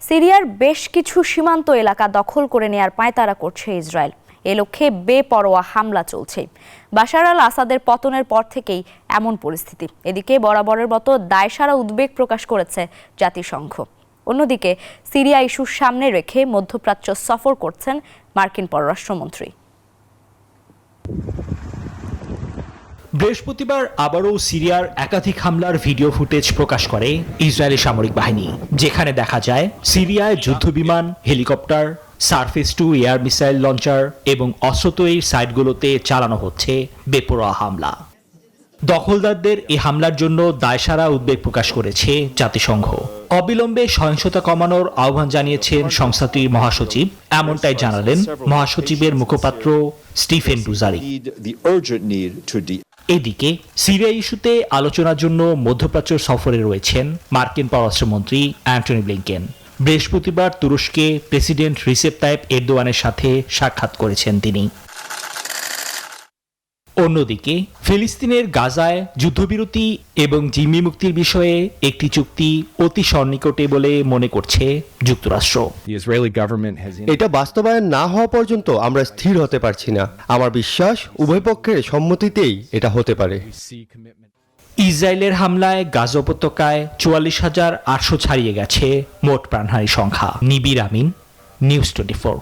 সিরিয়ার বেশ কিছু সীমান্ত এলাকা দখল করে নেয়ার পায়তারা করছে ইসরায়েল। এ লক্ষ্যে বেপরোয়া হামলা চলছে। বাশার আল আসাদের পতনের পর থেকেই এমন পরিস্থিতি। এদিকে বরাবরের মতো দায়সারা উদ্বেগ প্রকাশ করেছে জাতিসংঘ। অন্যদিকে সিরিয়া ইস্যুর সামনে রেখে মধ্যপ্রাচ্য সফর করছেন মার্কিন পররাষ্ট্রমন্ত্রী। বৃহস্পতিবার আবারও সিরিয়ার একাধিক হামলার ভিডিও ফুটেজ প্রকাশ করে ইসরায়েলি সামরিক বাহিনী, যেখানে দেখা যায় সিরিয়ায় যুদ্ধবিমান, helicopter, surface two air missile launcher এবং অস্ত্রতৈরির সাইটগুলোতে চালানো হচ্ছে বেপরোয়া হামলা। দখলদারদের এই হামলার জন্য দায়সারা উদ্বেগ প্রকাশ করেছে জাতিসংঘ। অবিলম্বে সহিংসতা কমানোর আহ্বান জানিয়েছেন সংস্থাটির মহাসচিব। এমনটাই জানালেন মহাসচিবের মুখপাত্র স্টিফেন ডুজারিক। এদিকে সিরিয়া ইস্যুতে আলোচনার জন্য মধ্যপ্রাচ্য সফরে রয়েছেন মার্কিন পররাষ্ট্রমন্ত্রী অ্যান্টনি ব্লিংকেন। বৃহস্পতিবার তুরস্কে প্রেসিডেন্ট রিসেপ তাইপ এরদোয়ানের সাথে সাক্ষাৎ করেছেন তিনি। অন্যদিকে ফিলিস্তিনের গাজায় যুদ্ধবিরতি এবং জিম্মি মুক্তির বিষয়ে একটি চুক্তি অতি সন্নিকটে বলে মনে করছে যুক্তরাষ্ট্র। এটা বাস্তবায়ন না হওয়া পর্যন্ত আমরা স্থির হতে পারছি না। আমার বিশ্বাস উভয় পক্ষের সম্মতিতেই এটা হতে পারে। ইসরায়েলের হামলায় গাজা উপত্যকায় 44,800 ছাড়িয়ে গেছে মোট প্রাণহানির সংখ্যা। নিবির আমিন, নিউজ 24।